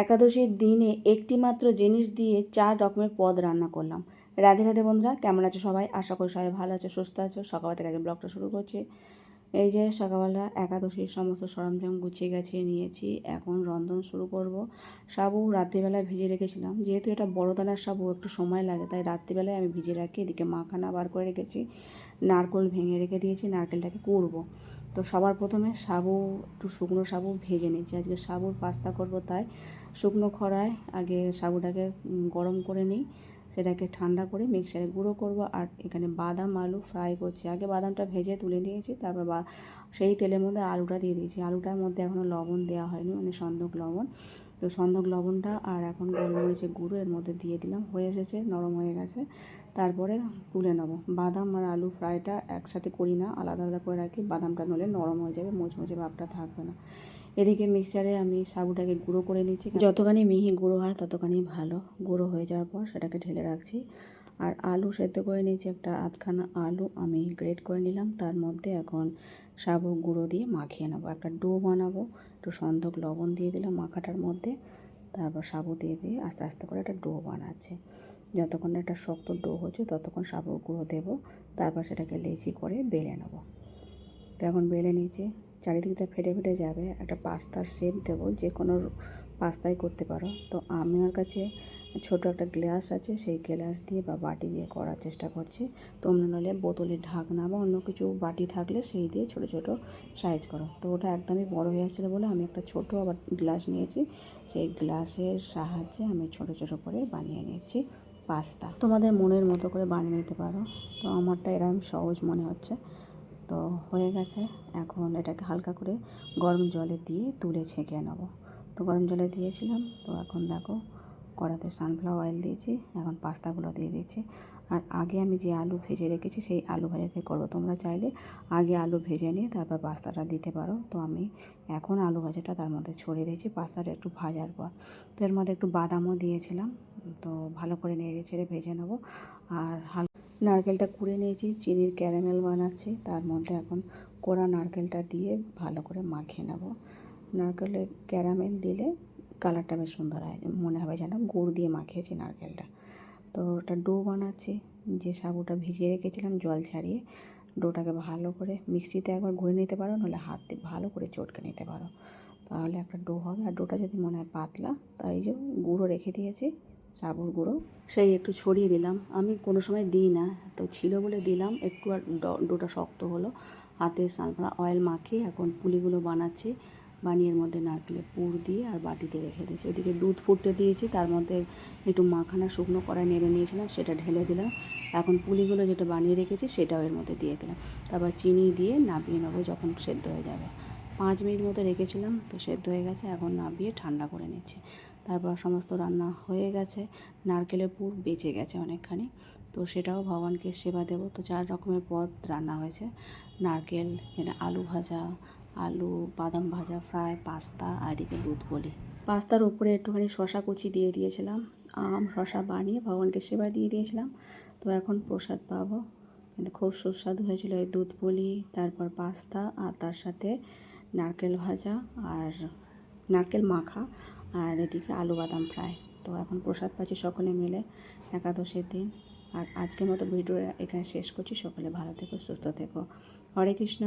একাদশীর দিনে একটি মাত্র জিনিস দিয়ে 4 রকমের পদ রান্না করলাম। রাধে রাধে বন্ধুরা, কেমন আছো সবাই? আশা করি সবাই ভালো আছো, সুস্থ আছো। সকালবেলা থেকে আগে ব্লগটা শুরু করছি। এই যে সকালবেলা একাদশীর সমস্ত সরঞ্জাম গুছিয়ে গাছিয়ে নিয়েছি, এখন রন্ধন শুরু করব। সাবু রাত্রিবেলায় ভিজিয়ে রেখেছিলাম, যেহেতু এটা বড় দানার সাবু একটু সময় লাগে, তাই রাত্রিবেলায় আমি ভিজিয়ে রাখি। এদিকে মাখানা বার করে রেখেছি, নারকেল ভেঙে রেখে দিয়েছি, নারকেলটাকে কুড়বো। তো সবার প্রথমে সাবু, একটু শুকনো সাবু ভেজে নিচ্ছি। আজকে সাবুর পাস্তা করব, তাই শুকনো খড়ায় আগে সাবুটাকে গরম করে নিই, সেটাকে ঠান্ডা করে মিক্সারে গুঁড়ো করব। আর এখানে বাদাম আলু ফ্রাই করছি। আগে বাদামটা ভেজে তুলে নিয়েছি, তারপর সেই তেলের মধ্যে আলুটা দিয়ে দিয়েছি। আলুটার মধ্যে এখনও লবণ দেওয়া হয়নি, মানে সন্দক লবণ। তো সন্দক লবণটা আর এখন গোলমরিচের গুঁড়ো এর মধ্যে দিয়ে দিলাম, হয়ে এসেছে, নরম হয়ে গেছে। তারপরে তুলে নেব। বাদাম আর আলু ফ্রাইটা একসাথে করি না, আলাদা আলাদা করে রাখি। বাদামটা নলে নরম হয়ে যাবে, মুচমুচে ভাবটা থাকবে না। এদিকে মিক্সচারে আমি সাবুটাকে গুঁড়ো করে নিচ্ছি। যতখানি মিহি গুঁড়ো হয় ততখানি ভালো। গুঁড়ো হয়ে যাওয়ার পর সেটাকে ঢেলে রাখছি। আর আলু সেদ্ধ করে নিয়েছি, একটা আধখানা আলু আমি গ্রেট করে নিলাম। তার মধ্যে এখন সাবু গুঁড়ো দিয়ে মাখিয়ে নেবো, একটা ডো বানাবো। একটু সন্দক লবণ দিয়ে দিলাম মাখাটার মধ্যে, তারপর সাবু দিয়ে আস্তে আস্তে করে একটা ডো বানাচ্ছে। যতক্ষণ একটা শক্ত ডো হচ্ছে ততক্ষণ সাবুর গুঁড়ো দেবো, তারপর সেটাকে লেচি করে বেলে নেবো। তো এখন বেলে নিয়েছি, চারিদিকটা ফেটে ফেটে যাবে। একটা পাস্তার শেপ দেবো, যে কোনো পাস্তাই করতে পারো। তো আমার কাছে ছোট একটা গ্লাস আছে, সেই গ্লাস দিয়ে বা বাটি দিয়ে করার চেষ্টা করছি। তোমরা নাহলে বোতলের ঢাকনা বা অন্য কিছু বাটি থাকলে সেই দিয়ে ছোট ছোট সাইজ করো। তো ওটা একদমই বড় হয়ে আসছিলো বলে আমি একটা ছোট আবার গ্লাস নিয়েছি, সেই গ্লাসের সাহায্যে আমি ছোট ছোট করে বানিয়ে নিচ্ছি পাস্তা। তোমাদের মনের মতো করে বানিয়ে নিতে পারো, তো আমারটা এরকম সহজ মনে হচ্ছে। তো হয়ে গেছে, এখন এটাকে হালকা করে গরম জলে দিয়ে তুলে ছেঁকে নেবো। তো গরম জলে দিয়েছিলাম, তো এখন দেখো কড়াতে সানফ্লাওয়ার অয়েল দিয়েছি, এখন পাস্তাগুলো দিয়ে দিচ্ছি। আর আগে আমি যে আলু ভেজে রেখেছি সেই আলু ভাজাতে করবো। তোমরা চাইলে আগে আলু ভেজে নিয়ে তারপর পাস্তাটা দিতে পারো। তো আমি এখন আলু ভাজাটা তার মধ্যে ছড়িয়ে দিয়েছি পাস্তাটা একটু ভাজার পর। তো এর মধ্যে একটু বাদামও দিয়েছিলাম। তো ভালো করে নেড়ে চেড়ে ভেজে নেবো। আর নারকেলটা কুড়ে নিয়েছি, চিনির ক্যারামেল বানাচ্ছি। তার মধ্যে এখন কোড়া নারকেলটা দিয়ে ভালো করে মাখিয়ে নেব। নারকেলের ক্যারামেল দিলে কালারটা বেশ সুন্দর হয়, মনে হবে যেন গুড় দিয়ে মাখিয়েছি নারকেলটা। তো ওটা ডো বানাচ্ছি, যে সাবুটা ভিজিয়ে রেখেছিলাম জল ছাড়িয়ে। ডোটাকে ভালো করে মিক্সিতে একবার ঘুরে নিতে পারো, নাহলে হাত দিয়ে ভালো করে চটকে নিতে পারো, তাহলে একটা ডো হবে। আর ডোটা যদি মনে হয় পাতলা, তাই যে গুঁড়ো রেখে দিয়েছি সাবুর গুঁড়ো, সেই একটু ছড়িয়ে দিলাম। আমি কোনো সময় দিই না, তো ছিল বলে দিলাম একটু। আর ডোটা শক্ত হলো, হাতে সানফ্লাওয়ার অয়েল মাখিয়ে এখন পুলিগুলো বানাচ্ছি। বানিয়ে এর মধ্যে নারকেলের পুর দিয়ে আর বাটিতে রেখে দিয়েছি। ওদিকে দুধ ফুটতে দিয়েছি, তার মধ্যে একটু মাখানা শুকনো কড়াই নেড়ে নিয়েছিলাম, সেটা ঢেলে দিলাম। এখন পুলিগুলো যেটা বানিয়ে রেখেছি সেটাও এর মধ্যে দিয়ে দিলাম। তারপর চিনি দিয়ে নামিয়ে নেবো যখন সেদ্ধ হয়ে যাবে। 5 মিনিট মতো রেখেছিলাম, তো সেদ্ধ হয়ে গেছে। এখন নামিয়ে ঠান্ডা করে নিচ্ছি। তারপর সমস্ত রান্না হয়ে গেছে, নারকেলের পুর বেঁচে গেছে অনেকখানি, তো সেটাও ভগবানকে সেবা দেবো। তো 4 রকমের পদ রান্না হয়েছে, নারকেল, এখানে আলু ভাজা, আলু বাদাম ভাজা ফ্রাই, পাস্তা, আর এদিকে দুধ বলি। পাস্তার উপরে একটুখানি শশা কুচি দিয়ে দিয়েছিলাম, আম শশা বানিয়ে ভগবানকে সেবা দিয়ে দিয়েছিলাম। তো এখন প্রসাদ পাবো, কিন্তু খুব সুস্বাদু হয়েছিল এই দুধ বলি, তারপর পাস্তা, আর তার সাথে নারকেল ভাজা আর নারকেল মাখা, আর এদিকে আলু বাদাম ফ্রাই। তো এখন প্রসাদ পাচ্ছি সকলে মিলে একাদশীর দিন। আর আজকের মতো ভিডিও এখানে শেষ করছি। সকলে ভালো থেকো, সুস্থ থেকো। হরে কৃষ্ণ।